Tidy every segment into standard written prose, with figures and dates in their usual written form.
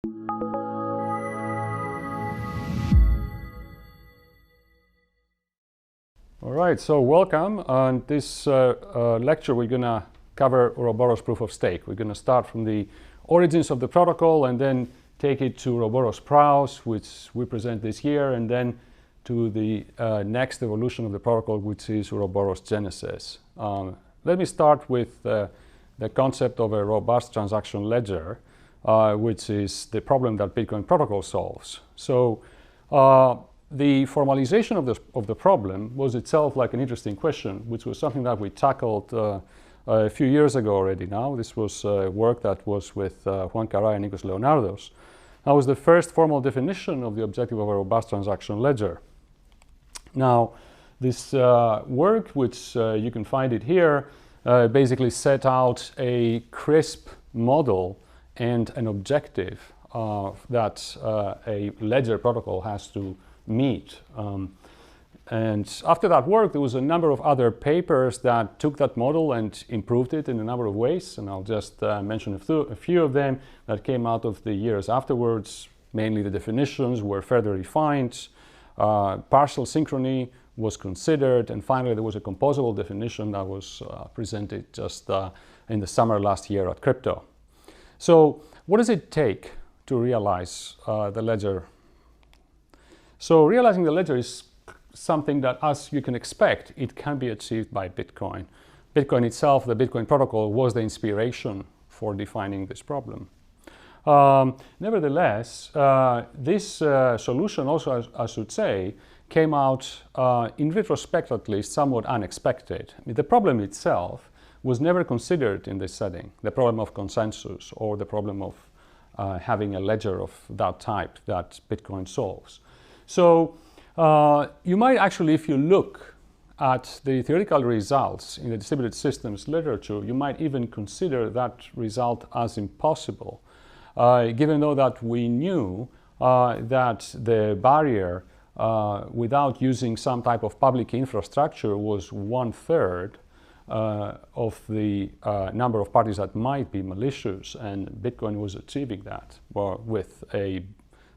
All right, so welcome. On this lecture, we're going to cover Ouroboros proof of stake. We're going to start from the origins of the protocol and then take it to Ouroboros Praus, which we present this year, and then to the next evolution of the protocol, which is Ouroboros Genesis. Let me start with the concept of a robust transaction ledger, which is the problem that Bitcoin protocol solves. So the formalization of the problem was itself like an interesting question, which was something that we tackled a few years ago already now. This was work that was with Juan Caray and Nikos Leonardos. That was the first formal definition of the objective of a robust transaction ledger. Now, this work, which you can find it here, basically set out a crisp model and an objective that a ledger protocol has to meet. And after that work, there was a number of other papers that took that model and improved it in a number of ways. And I'll just mention a few of them that came out of the years afterwards. Mainly the definitions were further refined. Partial synchrony was considered. And finally, there was a composable definition that was presented just in the summer last year at Crypto. So what does it take to realize the ledger? So realizing the ledger is something that, as you can expect, it can be achieved by Bitcoin. Bitcoin itself, the Bitcoin protocol, was the inspiration for defining this problem. Nevertheless, this solution also, I should say, came out, in retrospect at least, somewhat unexpected. I mean, the problem itself was never considered in this setting, the problem of consensus or the problem of having a ledger of that type that Bitcoin solves. So you might actually, if you look at the theoretical results in the distributed systems literature, you might even consider that result as impossible, given though that we knew that the barrier without using some type of public infrastructure was 1/3 of the number of parties that might be malicious, and Bitcoin was achieving that with a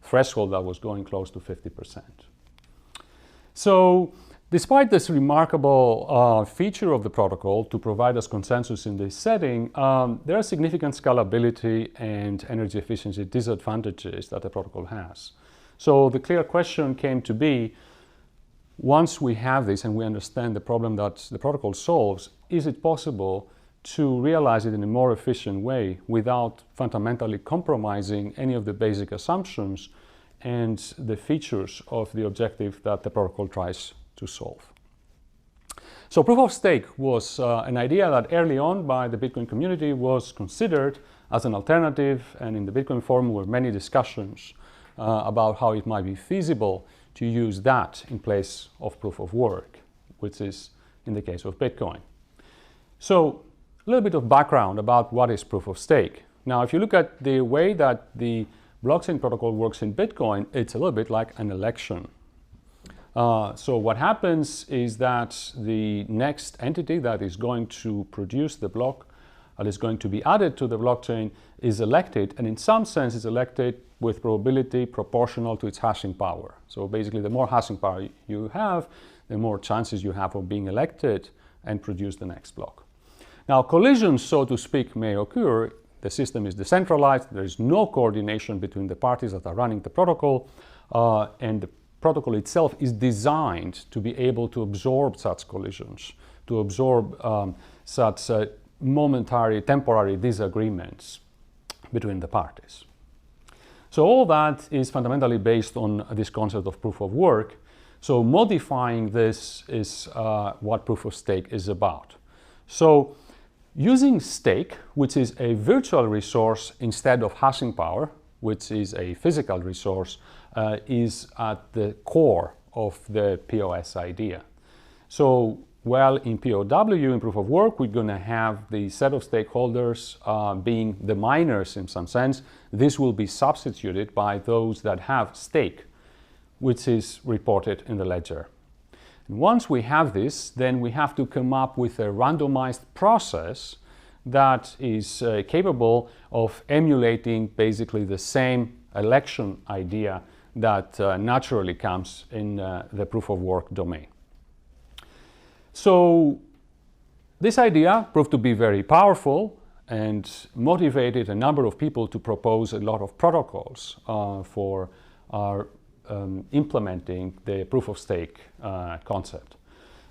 threshold that was going close to 50%. So despite this remarkable feature of the protocol to provide us consensus in this setting, there are significant scalability and energy efficiency disadvantages that the protocol has. So the clear question came to be, once we have this and we understand the problem that the protocol solves, is it possible to realize it in a more efficient way without fundamentally compromising any of the basic assumptions and the features of the objective that the protocol tries to solve? So proof of stake was an idea that early on by the Bitcoin community was considered as an alternative, and in the Bitcoin forum were many discussions about how it might be feasible to use that in place of proof of work, which is in the case of Bitcoin. So a little bit of background about what is proof of stake. Now, if you look at the way that the blockchain protocol works in Bitcoin, it's a little bit like an election. So what happens is that the next entity that is going to produce the block, that is going to be added to the blockchain, is elected, and in some sense is elected with probability proportional to its hashing power. So basically, the more hashing power you have, the more chances you have of being elected and produce the next block. Now, collisions, so to speak, may occur. The system is decentralized. There is no coordination between the parties that are running the protocol, and the protocol itself is designed to be able to absorb such collisions, to absorb such momentary, temporary disagreements between the parties. So all that is fundamentally based on this concept of proof of work. So modifying this is what proof of stake is about. So using stake, which is a virtual resource instead of hashing power, which is a physical resource, is at the core of the POS idea. So while in POW, in proof of work, we're going to have the set of stakeholders being the miners in some sense, this will be substituted by those that have stake, which is reported in the ledger. And once we have this, then we have to come up with a randomized process that is capable of emulating basically the same election idea that naturally comes in the proof of work domain. So this idea proved to be very powerful and motivated a number of people to propose a lot of protocols for implementing the proof of stake concept.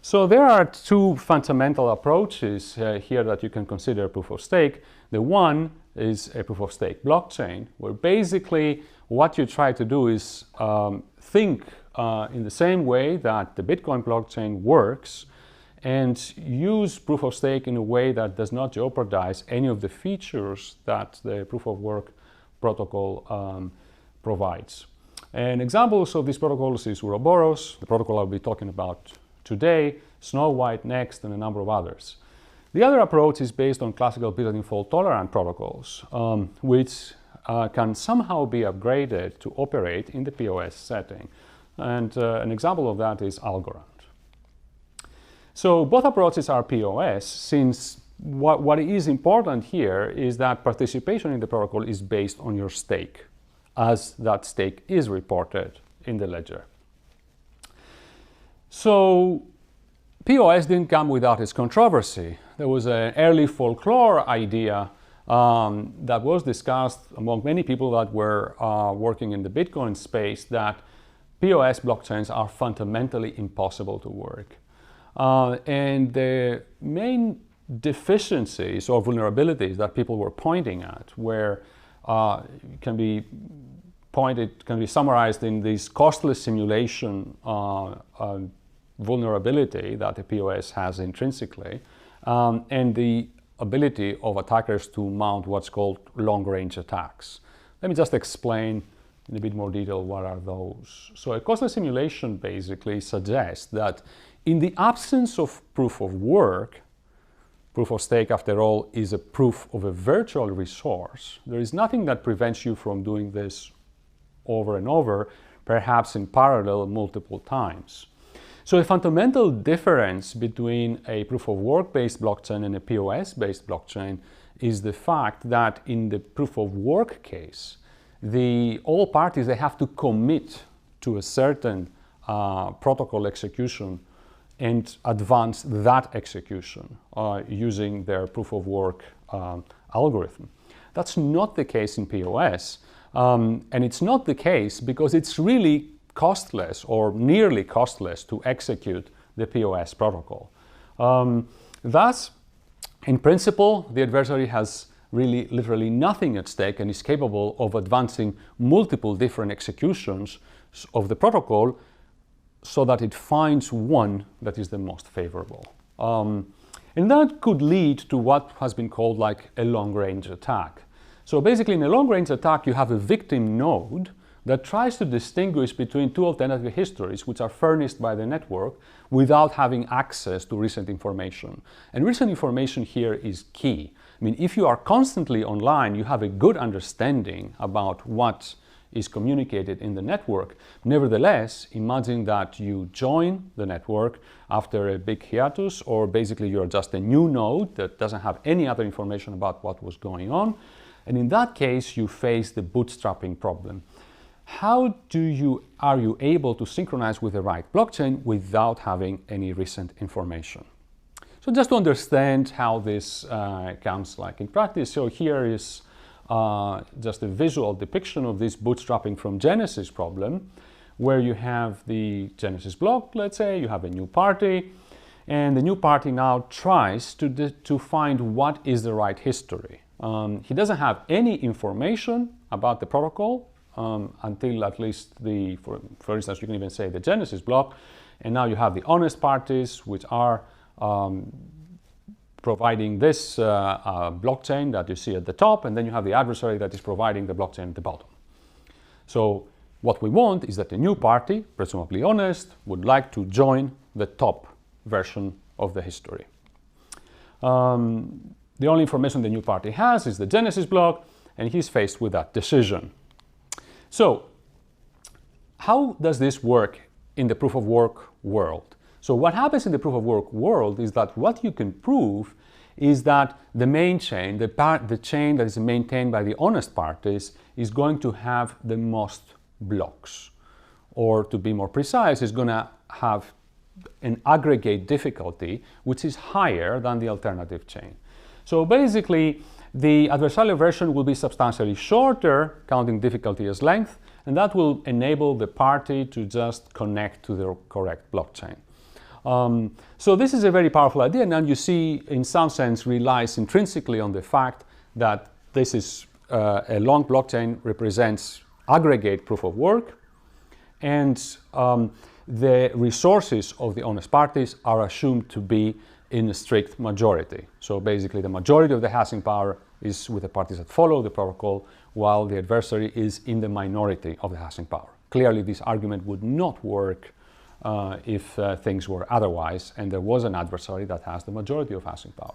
So there are two fundamental approaches here that you can consider proof of stake. The one is a proof of stake blockchain, where basically what you try to do is think in the same way that the Bitcoin blockchain works, and use proof of stake in a way that does not jeopardize any of the features that the proof of work protocol provides. And examples of these protocols is Ouroboros, the protocol I'll be talking about today, Snow White next, and a number of others. The other approach is based on classical built-in fault-tolerant protocols, which can somehow be upgraded to operate in the POS setting. And an example of that is Algorand. So both approaches are POS, since what is important here is that participation in the protocol is based on your stake, as that stake is reported in the ledger. So POS didn't come without its controversy. There was an early folklore idea that was discussed among many people that were working in the Bitcoin space, that POS blockchains are fundamentally impossible to work. And the main deficiencies or vulnerabilities that people were pointing at can be summarized in this costless simulation vulnerability that the POS has intrinsically, and the ability of attackers to mount what's called long-range attacks. Let me just explain in a bit more detail what are those. So a costless simulation basically suggests that in the absence of proof of work, proof of stake, after all, is a proof of a virtual resource. There is nothing that prevents you from doing this over and over, perhaps in parallel multiple times. So a fundamental difference between a proof of work based blockchain and a POS based blockchain is the fact that in the proof of work case, all parties, they have to commit to a certain protocol execution and advance that execution using their proof of work algorithm. That's not the case in POS, and it's not the case because it's really costless or nearly costless to execute the POS protocol. Thus, in principle, the adversary has really literally nothing at stake and is capable of advancing multiple different executions of the protocol so that it finds one that is the most favorable. And that could lead to what has been called like a long-range attack. So basically in a long-range attack you have a victim node that tries to distinguish between two alternative histories which are furnished by the network without having access to recent information. And recent information here is key. I mean, if you are constantly online, you have a good understanding about what is communicated in the network. Nevertheless, imagine that you join the network after a big hiatus, or basically you're just a new node that doesn't have any other information about what was going on. And in that case, you face the bootstrapping problem. How are you able to synchronize with the right blockchain without having any recent information? So just to understand how this comes like in practice, so here is just a visual depiction of this bootstrapping from Genesis problem, where you have the Genesis block, let's say, you have a new party, and the new party now tries to find what is the right history. He doesn't have any information about the protocol until at least for instance, you can even say the Genesis block, and now you have the honest parties, which are providing this blockchain that you see at the top, and then you have the adversary that is providing the blockchain at the bottom. So what we want is that the new party, presumably honest, would like to join the top version of the history. The only information the new party has is the Genesis block, and he's faced with that decision. So how does this work in the proof of work world? So what happens in the proof of work world is that what you can prove is that the main chain, the chain that is maintained by the honest parties, is going to have the most blocks. Or to be more precise, is going to have an aggregate difficulty which is higher than the alternative chain. So basically, the adversarial version will be substantially shorter, counting difficulty as length, and that will enable the party to just connect to the correct blockchain. So this is a very powerful idea, and you see, in some sense, relies intrinsically on the fact that this is a long blockchain represents aggregate proof of work, and the resources of the honest parties are assumed to be in a strict majority. So basically, the majority of the hashing power is with the parties that follow the protocol, while the adversary is in the minority of the hashing power. Clearly, this argument would not work if things were otherwise, and there was an adversary that has the majority of hashing power.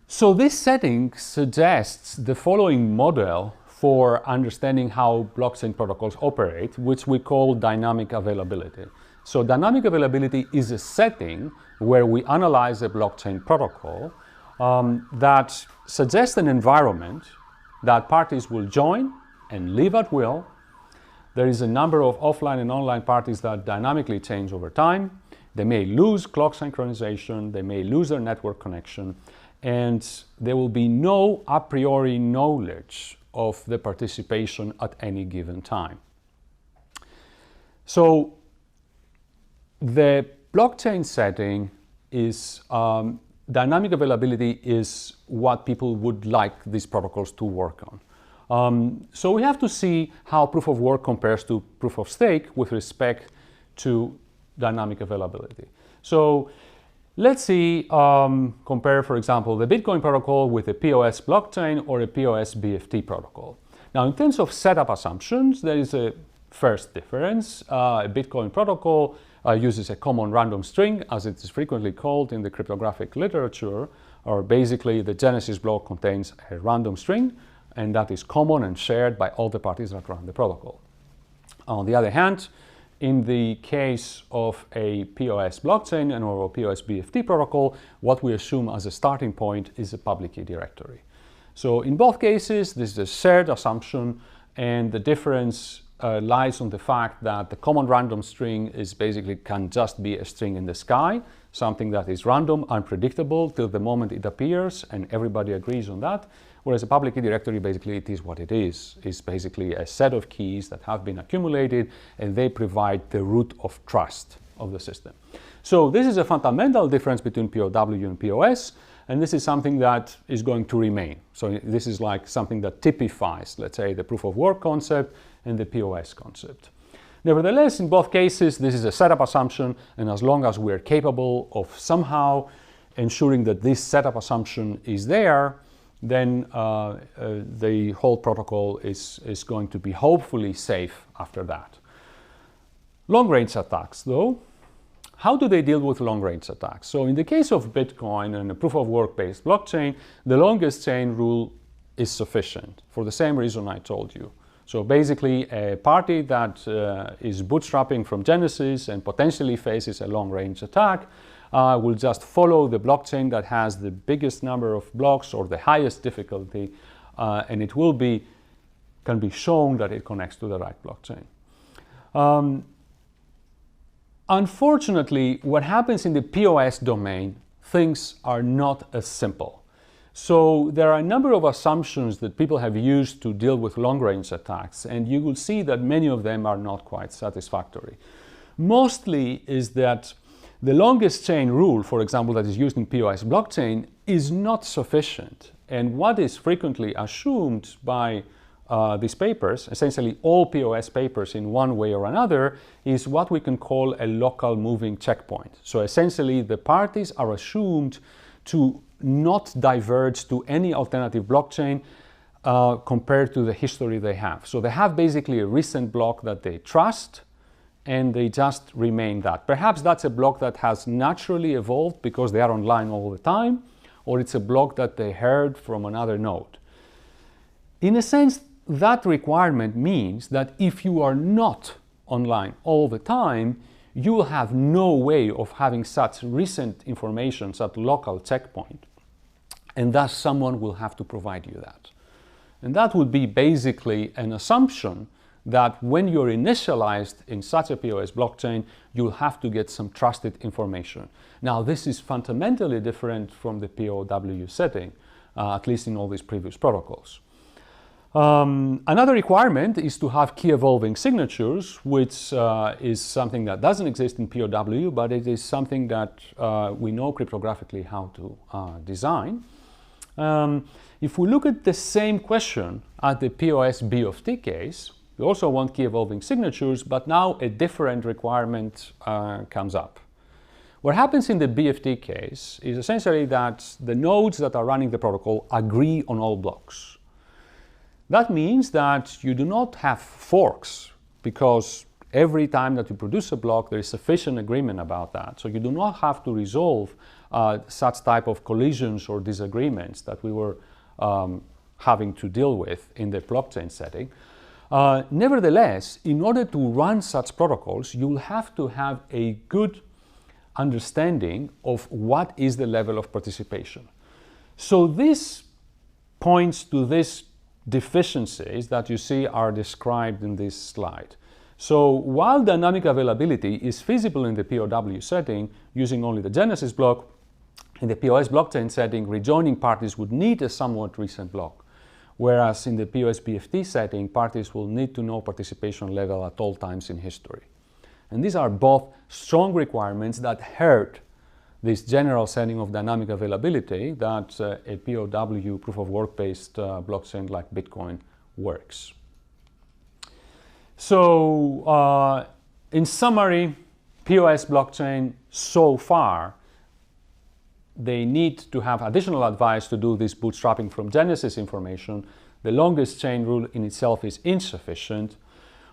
So this setting suggests the following model for understanding how blockchain protocols operate, which we call dynamic availability. So dynamic availability is a setting where we analyze a blockchain protocol that suggests an environment that parties will join and leave at will. There is a number of offline and online parties that dynamically change over time. They may lose clock synchronization, they may lose their network connection, and there will be no a priori knowledge of the participation at any given time. So the blockchain setting is dynamic availability is what people would like these protocols to work on. So we have to see how proof of work compares to proof of stake with respect to dynamic availability. So let's see, compare, for example, the Bitcoin protocol with a POS blockchain or a POS BFT protocol. Now, in terms of setup assumptions, there is a first difference. A Bitcoin protocol uses a common random string, as it is frequently called in the cryptographic literature, or basically the Genesis block contains a random string, and that is common and shared by all the parties that run the protocol. On the other hand, in the case of a POS blockchain and or a POS BFT protocol, what we assume as a starting point is a public key directory. So in both cases, this is a shared assumption, and the difference lies on the fact that the common random string is basically can just be a string in the sky, something that is random, unpredictable till the moment it appears, and everybody agrees on that. Whereas a public key directory, basically it is what it is. It's basically a set of keys that have been accumulated, and they provide the root of trust of the system. So this is a fundamental difference between POW and POS, and this is something that is going to remain. So this is like something that typifies, let's say, the proof of work concept and the POS concept. Nevertheless, in both cases, this is a setup assumption, and as long as we're capable of somehow ensuring that this setup assumption is there, then the whole protocol is going to be hopefully safe after that. Long-range attacks, though. How do they deal with long-range attacks? So in the case of Bitcoin and a proof-of-work-based blockchain, the longest chain rule is sufficient for the same reason I told you. So basically, a party that is bootstrapping from Genesis and potentially faces a long-range attack will just follow the blockchain that has the biggest number of blocks or the highest difficulty, and it can be shown that it connects to the right blockchain. Unfortunately, what happens in the POS domain, things are not as simple. So there are a number of assumptions that people have used to deal with long-range attacks, and you will see that many of them are not quite satisfactory. Mostly is that the longest chain rule, for example, that is used in POS blockchain is not sufficient. And what is frequently assumed by these papers, essentially all POS papers in one way or another, is what we can call a local moving checkpoint. So essentially the parties are assumed to not diverge to any alternative blockchain compared to the history they have. So they have basically a recent block that they trust, and they just remain that. Perhaps that's a block that has naturally evolved because they are online all the time, or it's a block that they heard from another node. In a sense, that requirement means that if you are not online all the time, you will have no way of having such recent information, such local checkpoint, and thus someone will have to provide you that. And that would be basically an assumption that when you're initialized in such a POS blockchain, you'll have to get some trusted information. Now, this is fundamentally different from the POW setting, at least in all these previous protocols. Another requirement is to have key evolving signatures, which is something that doesn't exist in POW, but it is something that we know cryptographically how to design. If we look at the same question at the POS B of T case, we also want key evolving signatures, but now a different requirement comes up. What happens in the BFT case is essentially that the nodes that are running the protocol agree on all blocks. That means that you do not have forks, because every time that you produce a block, there is sufficient agreement about that. So you do not have to resolve such type of collisions or disagreements that we were having to deal with in the blockchain setting. Nevertheless, in order to run such protocols, you'll have to have a good understanding of what is the level of participation. So this points to these deficiencies that you see are described in this slide. So while dynamic availability is feasible in the POW setting using only the Genesis block, in the POS blockchain setting, rejoining parties would need a somewhat recent block. Whereas in the POS BFT setting, parties will need to know participation level at all times in history. And these are both strong requirements that hurt this general setting of dynamic availability that a POW proof of work based blockchain like Bitcoin works. So in summary, POS blockchain so far, they need to have additional advice to do this bootstrapping from Genesis information. The longest chain rule in itself is insufficient,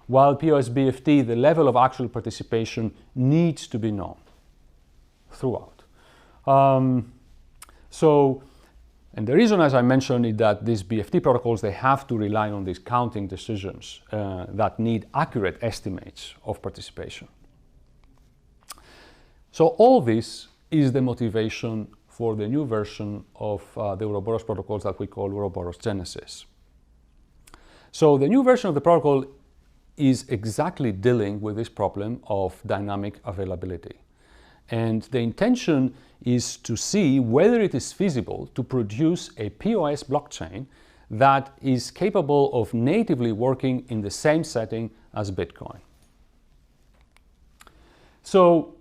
while POS BFT, the level of actual participation needs to be known throughout. And the reason, as I mentioned, is that these BFT protocols, they have to rely on these counting decisions that need accurate estimates of participation. So all this is the motivation for the new version of the Ouroboros protocols that we call Ouroboros Genesis. So the new version of the protocol is exactly dealing with this problem of dynamic availability. And the intention is to see whether it is feasible to produce a POS blockchain that is capable of natively working in the same setting as Bitcoin. So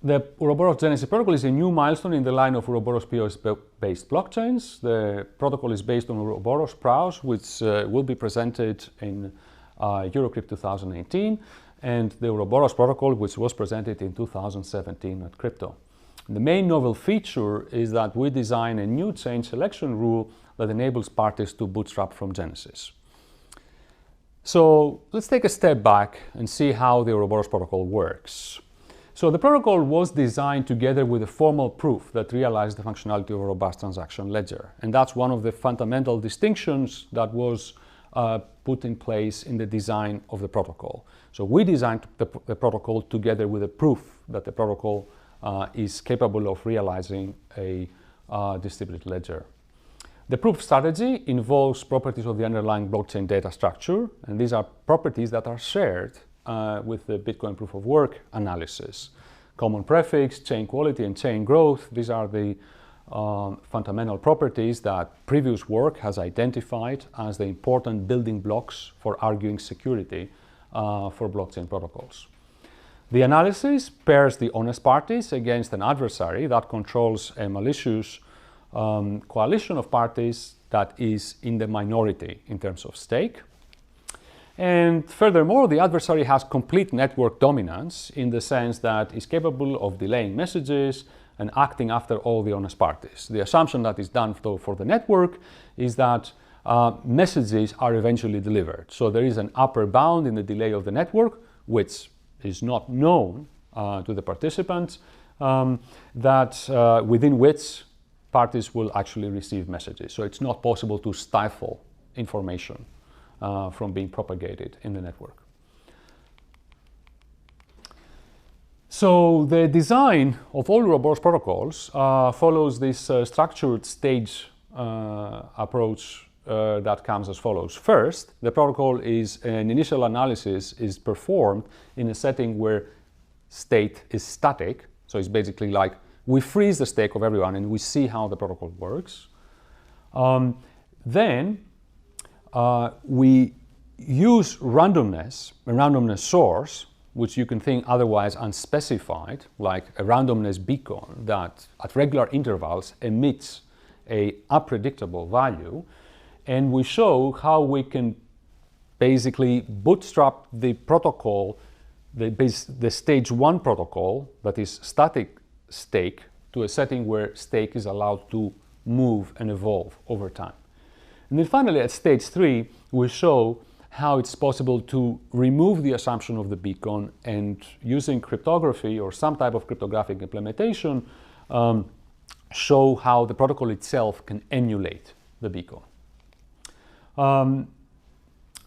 the Ouroboros Genesis protocol is a new milestone in the line of Ouroboros POS-based blockchains. The protocol is based on Ouroboros Praos, which will be presented in Eurocrypt 2018, and the Ouroboros protocol, which was presented in 2017 at Crypto. The main novel feature is that we design a new chain selection rule that enables parties to bootstrap from Genesis. So let's take a step back and see how the Ouroboros protocol works. So the protocol was designed together with a formal proof that realized the functionality of a robust transaction ledger. And that's one of the fundamental distinctions that was put in place in the design of the protocol. So we designed the protocol together with a proof that the protocol is capable of realizing a distributed ledger. The proof strategy involves properties of the underlying blockchain data structure, and these are properties that are shared with the Bitcoin proof of work analysis. Common prefix, chain quality, and chain growth, these are the fundamental properties that previous work has identified as the important building blocks for arguing security for blockchain protocols. The analysis pairs the honest parties against an adversary that controls a malicious coalition of parties that is in the minority in terms of stake. And furthermore, the adversary has complete network dominance in the sense that it's capable of delaying messages and acting after all the honest parties. The assumption that is done for the network is that messages are eventually delivered. So there is an upper bound in the delay of the network, which is not known to the participants, within which parties will actually receive messages. So it's not possible to stifle information from being propagated in the network. So the design of all Ouroboros protocols follows this structured stage approach that comes as follows. First, the protocol is an initial analysis is performed in a setting where state is static. So it's basically like we freeze the state of everyone and we see how the protocol works. Then we use randomness, a randomness source, which you can think otherwise unspecified, like a randomness beacon that at regular intervals emits an unpredictable value. And we show how we can basically bootstrap the protocol, the stage 1 protocol, that is static stake, to a setting where stake is allowed to move and evolve over time. And then finally, at stage 3, we show how it's possible to remove the assumption of the beacon and, using cryptography or some type of cryptographic implementation, show how the protocol itself can emulate the beacon. So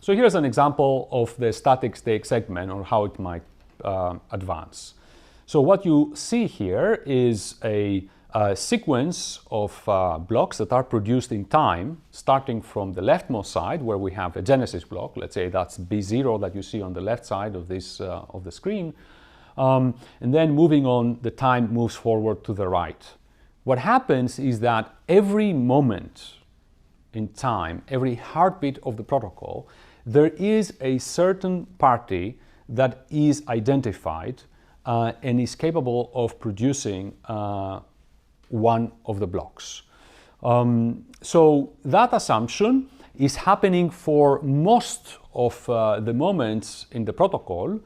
here's an example of the static stake segment or how it might advance. So what you see here is a sequence of blocks that are produced in time, starting from the leftmost side where we have a genesis block. Let's say that's B0 that you see on the left side of this of the screen, and then moving on, the time moves forward to the right. What happens is that every moment in time, every heartbeat of the protocol, there is a certain party that is identified and is capable of producing one of the blocks. So that assumption is happening for most of the moments in the protocol,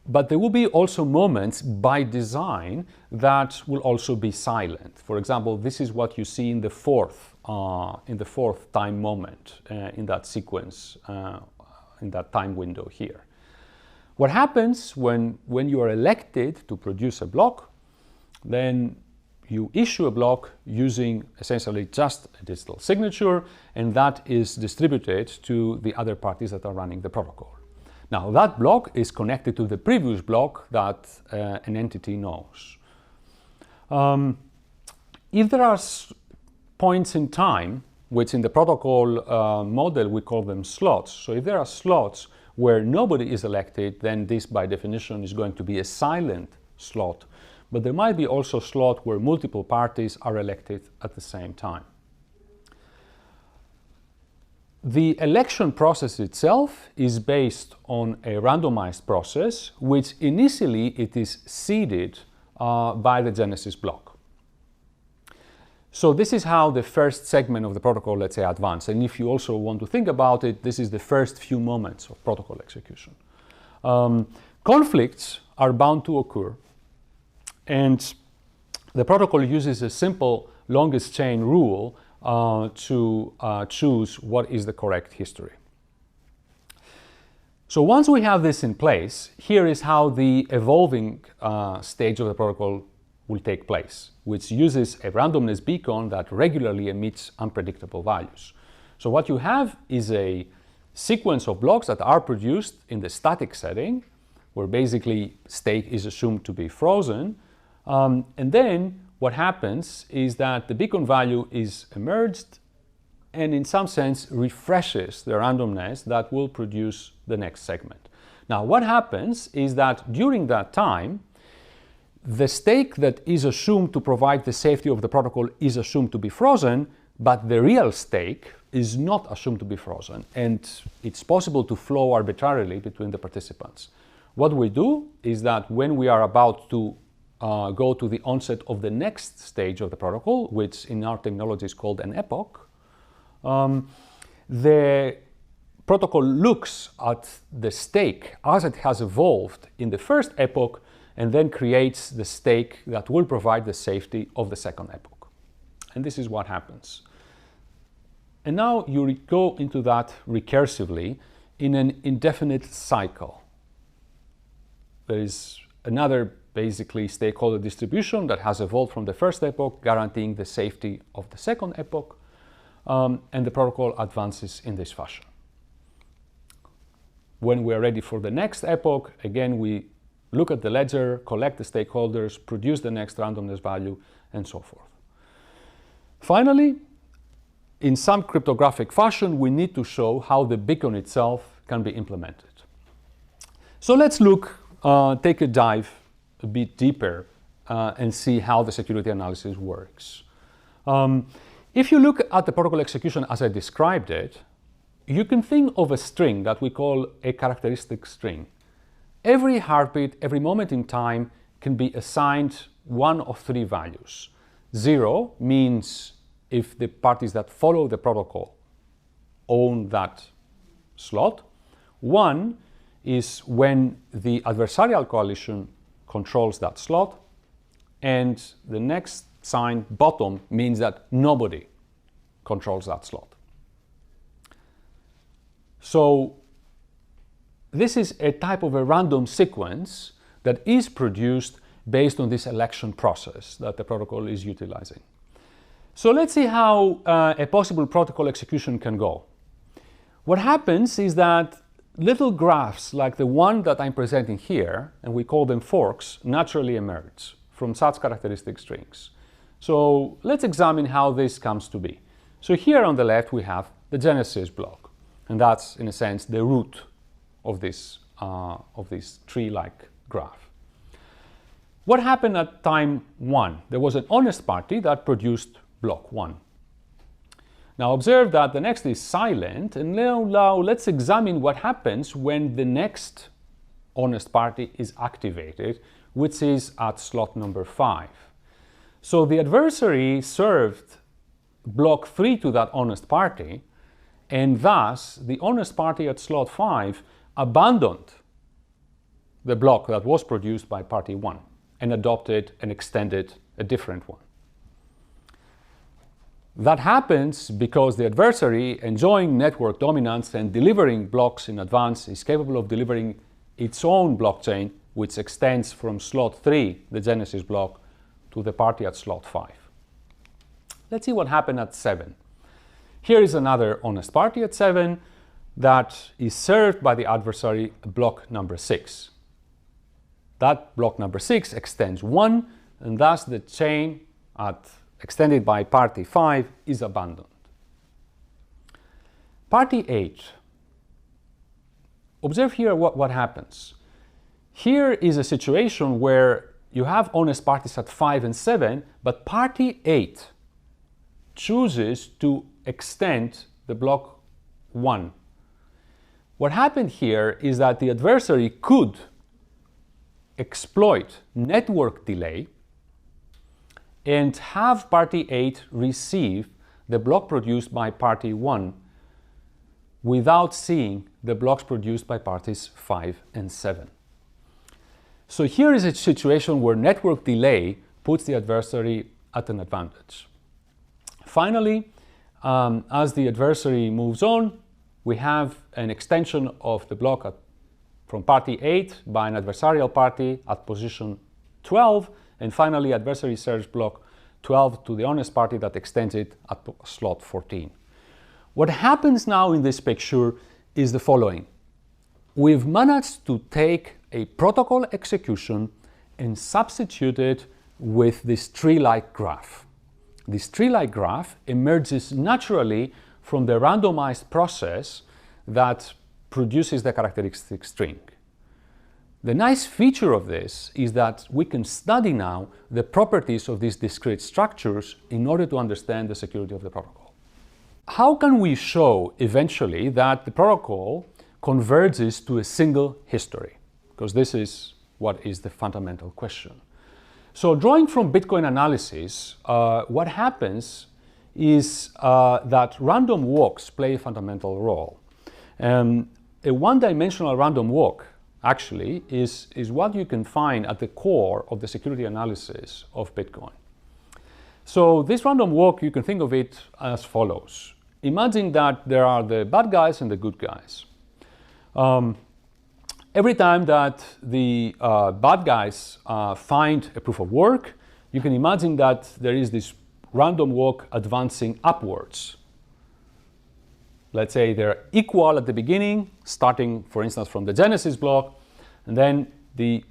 but there will be also moments by design that will also be silent. For example, this is what you see in the fourth time moment in that sequence, in that time window here. What happens when you are elected to produce a block, then you issue a block using essentially just a digital signature, and that is distributed to the other parties that are running the protocol. Now, that block is connected to the previous block that an entity knows. If there are points in time, which in the protocol model we call them slots, so if there are slots where nobody is elected, then this by definition is going to be a silent slot. But there might be also a slot where multiple parties are elected at the same time. The election process itself is based on a randomized process, which initially it is seeded by the genesis block. So this is how the first segment of the protocol, let's say, advances. And if you also want to think about it, this is the first few moments of protocol execution. Conflicts are bound to occur. And the protocol uses a simple longest chain rule to choose what is the correct history. So once we have this in place, here is how the evolving stage of the protocol will take place, which uses a randomness beacon that regularly emits unpredictable values. So what you have is a sequence of blocks that are produced in the static setting, where basically state is assumed to be frozen. And then what happens is that the beacon value is emerged and in some sense refreshes the randomness that will produce the next segment. Now, what happens is that during that time, the stake that is assumed to provide the safety of the protocol is assumed to be frozen, but the real stake is not assumed to be frozen, and it's possible to flow arbitrarily between the participants. What we do is that when we are about to go to the onset of the next stage of the protocol, which in our technology is called an epoch, the protocol looks at the stake as it has evolved in the first epoch and then creates the stake that will provide the safety of the second epoch. And this is what happens. And now you go into that recursively in an indefinite cycle. There is another basically stakeholder distribution that has evolved from the first epoch, guaranteeing the safety of the second epoch, and the protocol advances in this fashion. When we are ready for the next epoch, again we look at the ledger, collect the stakeholders, produce the next randomness value, and so forth. Finally, in some cryptographic fashion, we need to show how the beacon itself can be implemented. So let's take a dive a bit deeper and see how the security analysis works. If you look at the protocol execution as I described it, you can think of a string that we call a characteristic string. Every heartbeat, every moment in time can be assigned one of three values. 0 means if the parties that follow the protocol own that slot. 1 is when the adversarial coalition controls that slot. And the next sign, bottom, means that nobody controls that slot. So this is a type of a random sequence that is produced based on this election process that the protocol is utilizing. So let's see how a possible protocol execution can go. What happens is that little graphs like the one that I'm presenting here, and we call them forks, naturally emerge from such characteristic strings. So let's examine how this comes to be. So here on the left we have the Genesis block, and that's in a sense the root of this tree-like graph. What happened at time 1? There was an honest party that produced block 1. Now observe that the next is silent, and now let's examine what happens when the next honest party is activated, which is at slot number 5. So the adversary served block 3 to that honest party, and thus the honest party at slot 5 abandoned the block that was produced by party 1 and adopted and extended a different one. That happens because the adversary, enjoying network dominance and delivering blocks in advance, is capable of delivering its own blockchain, which extends from slot 3, the Genesis block, to the party at slot 5. Let's see what happened at 7. Here is another honest party at 7 that is served by the adversary block number 6. That block number 6 extends 1, and thus the chain extended by party 5 is abandoned. Party 8. Observe here what happens. Here is a situation where you have honest parties at 5 and 7, but party 8 chooses to extend the block 1. What happened here is that the adversary could exploit network delay and have party 8 receive the block produced by party 1 without seeing the blocks produced by parties 5 and 7. So here is a situation where network delay puts the adversary at an advantage. Finally, as the adversary moves on, we have an extension of the block from party 8 by an adversarial party at position 12, and finally adversary serves block 12 to the honest party that extends it at slot 14. What happens now in this picture is the following. We've managed to take a protocol execution and substitute it with this tree-like graph. This tree-like graph emerges naturally from the randomized process that produces the characteristic string. The nice feature of this is that we can study now the properties of these discrete structures in order to understand the security of the protocol. How can we show eventually that the protocol converges to a single history? Because this is what is the fundamental question. So drawing from Bitcoin analysis, what happens is that random walks play a fundamental role. A one-dimensional random walk actually is what you can find at the core of the security analysis of Bitcoin. So this random walk, you can think of it as follows. Imagine that there are the bad guys and the good guys. Every time that the bad guys find a proof of work, you can imagine that there is this random walk advancing upwards. Let's say they're equal at the beginning, starting, for instance, from the Genesis block, and then the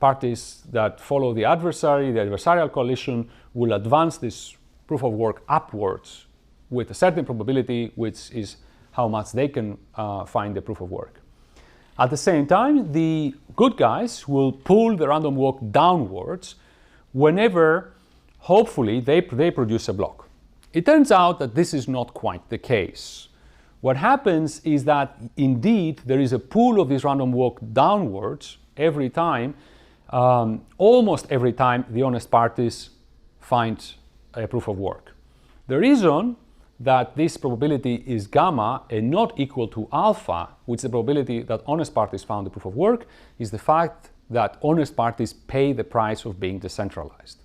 parties that follow the adversarial coalition, will advance this proof of work upwards with a certain probability, which is how much they can find the proof of work. At the same time, the good guys will pull the random walk downwards whenever, hopefully, they produce a block. It turns out that this is not quite the case. What happens is that, indeed, there is a pull of this random walk downwards every time, almost every time the honest parties find a proof of work. The reason that this probability is gamma and not equal to alpha, which is the probability that honest parties found the proof of work, is the fact that honest parties pay the price of being decentralized.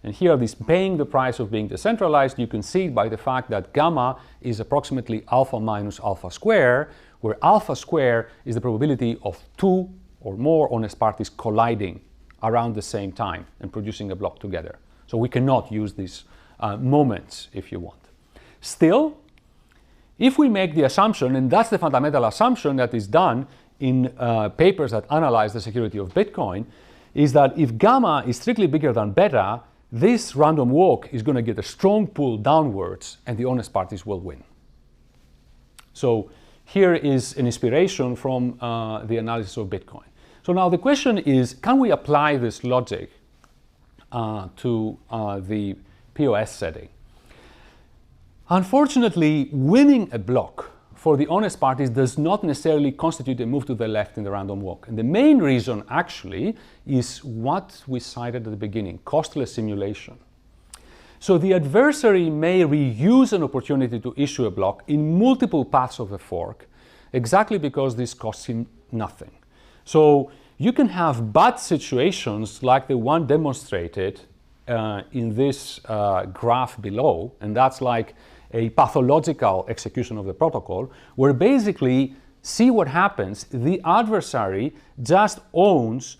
And here, this paying the price of being decentralized, you can see by the fact that gamma is approximately alpha minus alpha square, where alpha square is the probability of 2 or more honest parties colliding around the same time and producing a block together. So we cannot use these moments if you want. Still, if we make the assumption, and that's the fundamental assumption that is done in papers that analyze the security of Bitcoin, is that if gamma is strictly bigger than beta, this random walk is going to get a strong pull downwards and the honest parties will win. So here is an inspiration from the analysis of Bitcoin. So now the question is, can we apply this logic to the POS setting? Unfortunately, winning a block for the honest parties does not necessarily constitute a move to the left in the random walk. And the main reason, actually, is what we cited at the beginning, costless simulation. So the adversary may reuse an opportunity to issue a block in multiple paths of the fork, exactly because this costs him nothing. So you can have bad situations like the one demonstrated in this graph below, and that's like a pathological execution of the protocol, where basically, see what happens, the adversary just owns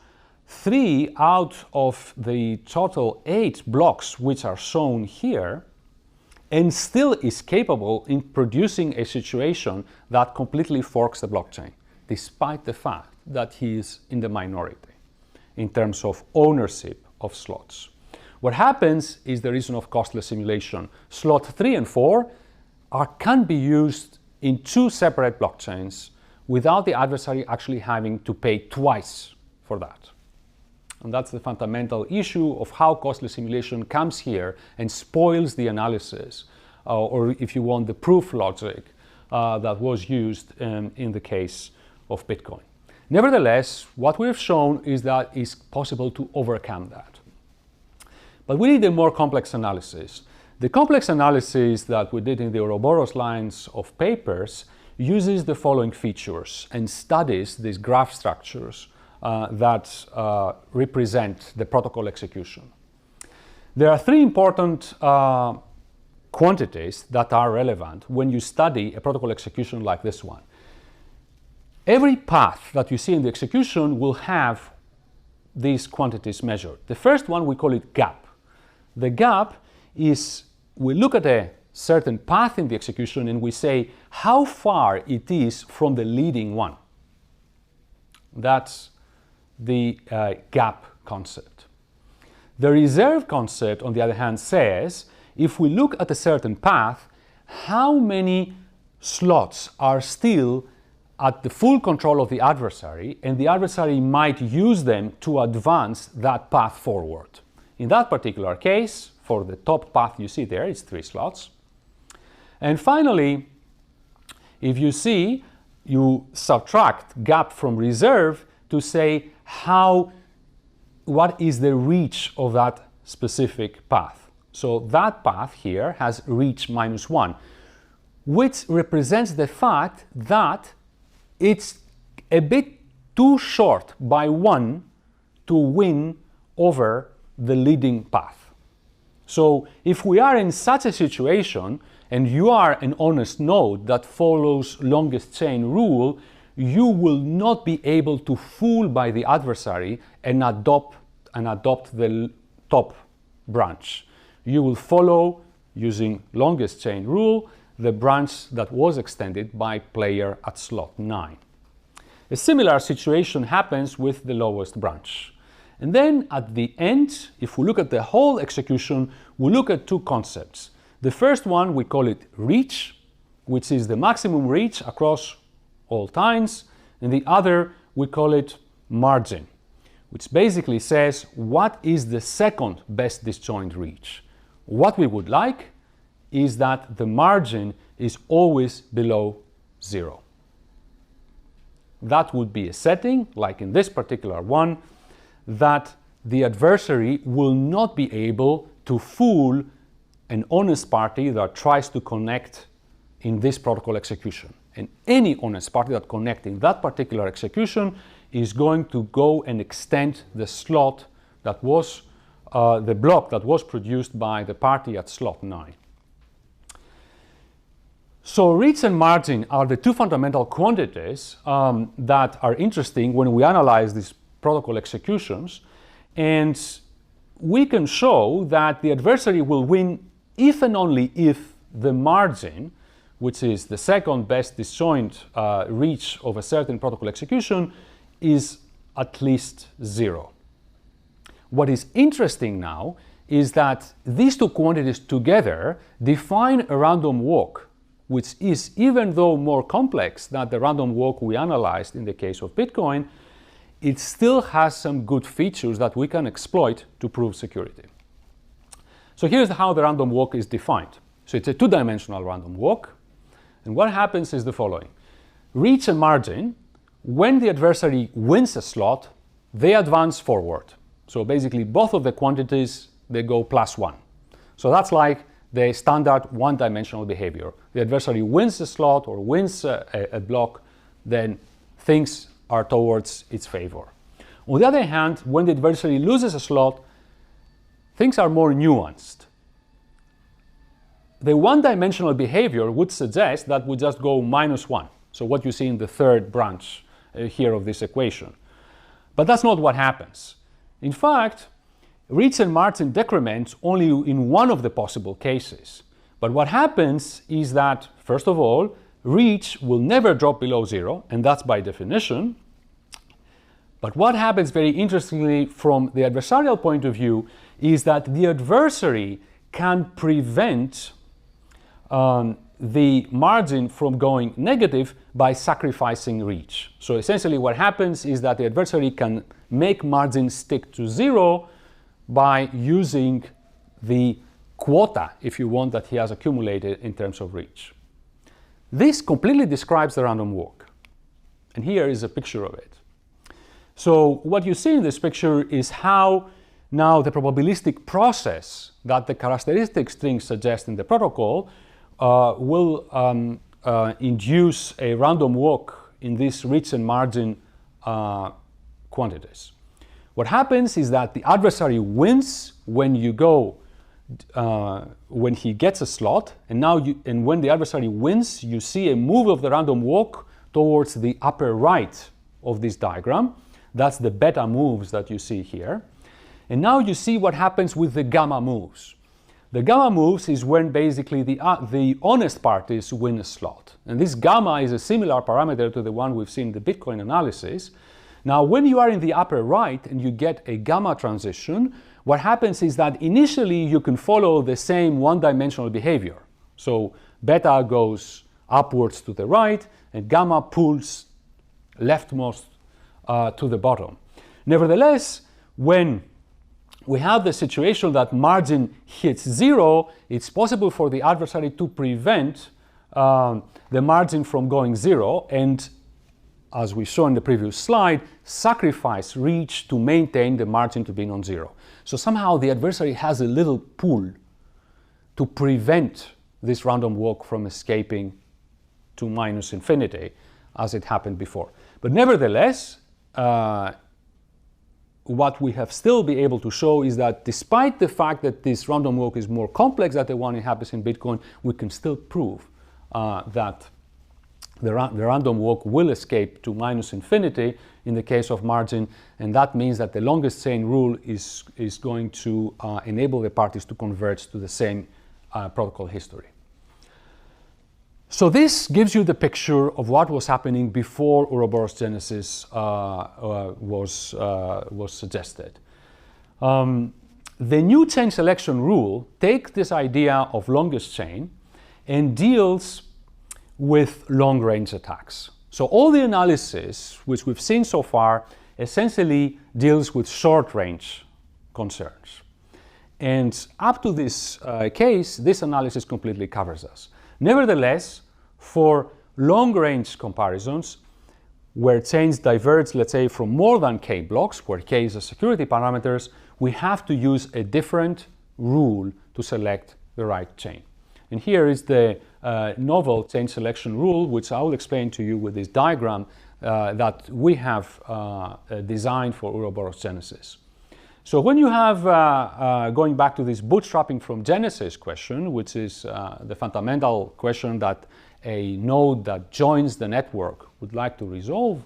3 out of the total 8 blocks which are shown here, and still is capable in producing a situation that completely forks the blockchain, despite the fact that he is in the minority in terms of ownership of slots. What happens is the reason of costless simulation. Slot 3 and 4 can be used in 2 separate blockchains without the adversary actually having to pay twice for that. And that's the fundamental issue of how costless simulation comes here and spoils the analysis, or if you want, the proof logic that was used in the case of Bitcoin. Nevertheless, what we've shown is that it's possible to overcome that. But we need a more complex analysis. The complex analysis that we did in the Ouroboros lines of papers uses the following features and studies these graph structures that represent the protocol execution. There are 3 important quantities that are relevant when you study a protocol execution like this one. Every path that you see in the execution will have these quantities measured. The first one, we call it gap. The gap is, we look at a certain path in the execution and we say how far it is from the leading one. That's the gap concept. The reserve concept, on the other hand, says if we look at a certain path, how many slots are still at the full control of the adversary, and the adversary might use them to advance that path forward. In that particular case, for the top path you see there, it's 3 slots. And finally, if you see, you subtract gap from reserve to say what is the reach of that specific path. So that path here has reach -1, which represents the fact that it's a bit too short by 1 to win over the leading path. So if we are in such a situation and you are an honest node that follows longest chain rule, you will not be able to fool by the adversary and adopt the top branch. You will follow, using longest chain rule, the branch that was extended by player at slot 9. A similar situation happens with the lowest branch. And then at the end, if we look at the whole execution, we look at two concepts. The first one, we call it reach, which is the maximum reach across all times. And the other, we call it margin, which basically says what is the second best disjoint reach. What we would like is that the margin is always below 0. That would be a setting, like in this particular one, that the adversary will not be able to fool an honest party that tries to connect in this protocol execution. And any honest party that connects in that particular execution is going to go and extend the slot that was, the block that was produced by the party at slot 9. So reach and margin are the two fundamental quantities that are interesting when we analyze these protocol executions, and we can show that the adversary will win if and only if the margin, which is the second best disjoint reach of a certain protocol execution, is at least 0. What is interesting now is that these two quantities together define a random walk, which is, even though more complex than the random walk we analyzed in the case of Bitcoin, it still has some good features that we can exploit to prove security. So here's how the random walk is defined. So it's a two-dimensional random walk. And what happens is the following. Reach and margin, when the adversary wins a slot, they advance forward. So basically both of the quantities, they go +1. So that's like the standard one-dimensional behavior. The adversary wins a slot or wins a block, then things are towards its favor. On the other hand, when the adversary loses a slot, things are more nuanced. The one-dimensional behavior would suggest that we just go -1. So what you see in the third branch here of this equation. But that's not what happens. In fact, reach and margin decrements only in one of the possible cases. But what happens is that, first of all, reach will never drop below 0, and that's by definition. But what happens very interestingly from the adversarial point of view is that the adversary can prevent the margin from going negative by sacrificing reach. So essentially what happens is that the adversary can make margin stick to 0 by using the quota, if you want, that he has accumulated in terms of reach. This completely describes the random walk. And here is a picture of it. So what you see in this picture is how now the probabilistic process that the characteristic strings suggest in the protocol will induce a random walk in these reach and margin quantities. What happens is that the adversary wins when you go, when he gets a slot, and when the adversary wins, you see a move of the random walk towards the upper right of this diagram. That's the beta moves that you see here. And now you see what happens with the gamma moves. The gamma moves is when basically the honest parties win a slot. And this gamma is a similar parameter to the one we've seen in the Bitcoin analysis. Now, when you are in the upper right and you get a gamma transition, what happens is that initially you can follow the same one-dimensional behavior. So beta goes upwards to the right and gamma pulls leftmost to the bottom. Nevertheless, when we have the situation that margin hits 0, it's possible for the adversary to prevent the margin from going 0 and, as we saw in the previous slide, sacrifice reach to maintain the margin to be non-zero. So somehow the adversary has a little pull to prevent this random walk from escaping to -infinity, as it happened before. But nevertheless, what we have still been able to show is that despite the fact that this random walk is more complex than the one that happens in Bitcoin, we can still prove that the random walk will escape to -infinity in the case of margin, and that means that the longest chain rule is going to enable the parties to converge to the same protocol history. So this gives you the picture of what was happening before Ouroboros Genesis was suggested. The new chain selection rule takes this idea of longest chain and deals with long-range attacks. So all the analysis which we've seen so far essentially deals with short-range concerns. And up to this case, this analysis completely covers us. Nevertheless, for long-range comparisons, where chains diverge, let's say, from more than k blocks, where k is a security parameters, we have to use a different rule to select the right chain. And here is the novel chain selection rule, which I will explain to you with this diagram that we have designed for Ouroboros Genesis. So when you have, going back to this bootstrapping from Genesis question, which is the fundamental question that a node that joins the network would like to resolve,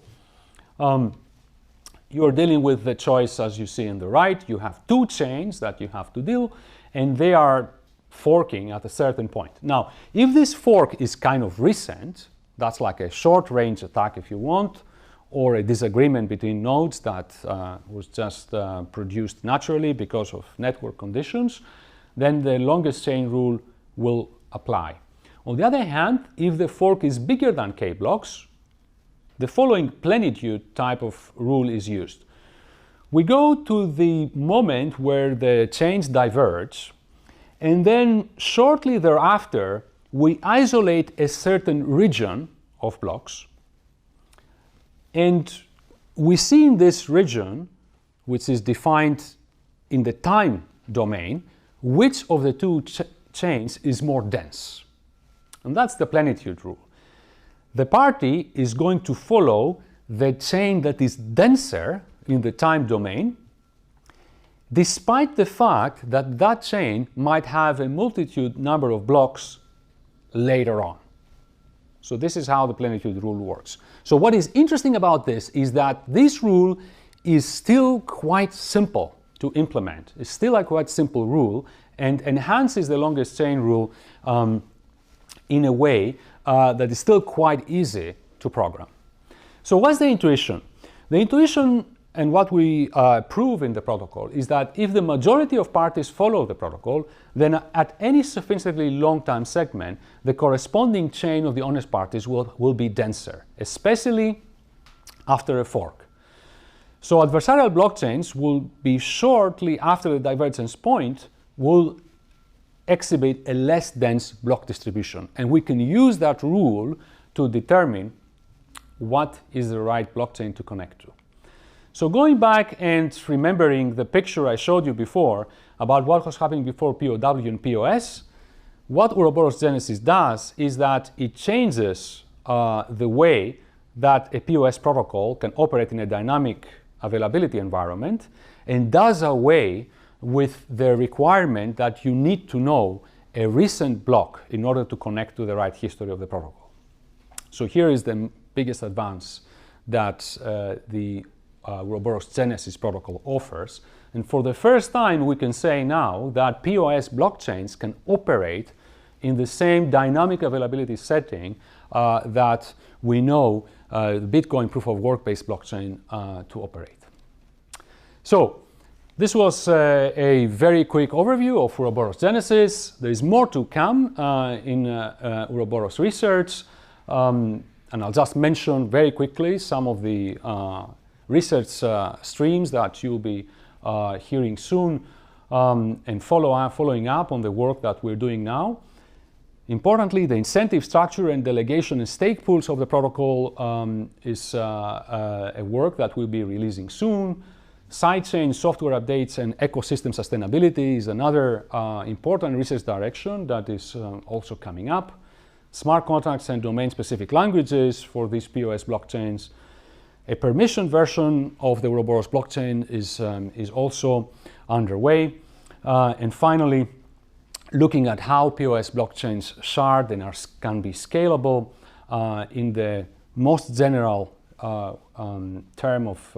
you are dealing with the choice as you see on the right. You have two chains that you have to deal, and they are forking at a certain point. Now, if this fork is kind of recent, that's like a short-range attack if you want, or a disagreement between nodes that was just produced naturally because of network conditions, then the longest chain rule will apply. On the other hand, if the fork is bigger than k blocks, the following plenitude type of rule is used. We go to the moment where the chains diverge, and then shortly thereafter, we isolate a certain region of blocks, and we see in this region, which is defined in the time domain, which of the two chains is more dense. And that's the plenitude rule. The party is going to follow the chain that is denser in the time domain, despite the fact that that chain might have a multitude number of blocks later on. So this is how the plenitude rule works. So what is interesting about this is that this rule is still quite simple to implement. It's still a quite simple rule and enhances the longest chain rule in a way that is still quite easy to program. So what's the intuition? The intuition and what we prove in the protocol is that if the majority of parties follow the protocol, then at any sufficiently long time segment, the corresponding chain of the honest parties will be denser, especially after a fork. So adversarial blockchains will be shortly after the divergence point will exhibit a less dense block distribution. And we can use that rule to determine what is the right blockchain to connect to. So going back and remembering the picture I showed you before about what was happening before POW and POS, what Ouroboros Genesis does is that it changes the way that a POS protocol can operate in a dynamic availability environment and does away with the requirement that you need to know a recent block in order to connect to the right history of the protocol. So here is the biggest advance that the Ouroboros Genesis protocol offers. And for the first time, we can say now that POS blockchains can operate in the same dynamic availability setting that we know the Bitcoin proof of work-based blockchain to operate. So this was a very quick overview of Ouroboros Genesis. There is more to come in Ouroboros research. And I'll just mention very quickly some of the research streams that you'll be hearing soon and following up on the work that we're doing now. Importantly, the incentive structure and delegation and stake pools of the protocol is a work that we'll be releasing soon. Sidechain software updates and ecosystem sustainability is another important research direction that is also coming up. Smart contracts and domain-specific languages for these POS blockchains. A permission version of the Ouroboros blockchain is also underway. And finally, looking at how POS blockchains shard and can be scalable in the most general term of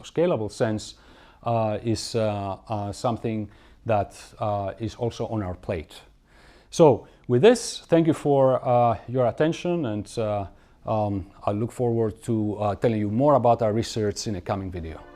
scalable sense is something that is also on our plate. So with this, thank you for your attention, and I look forward to telling you more about our research in a coming video.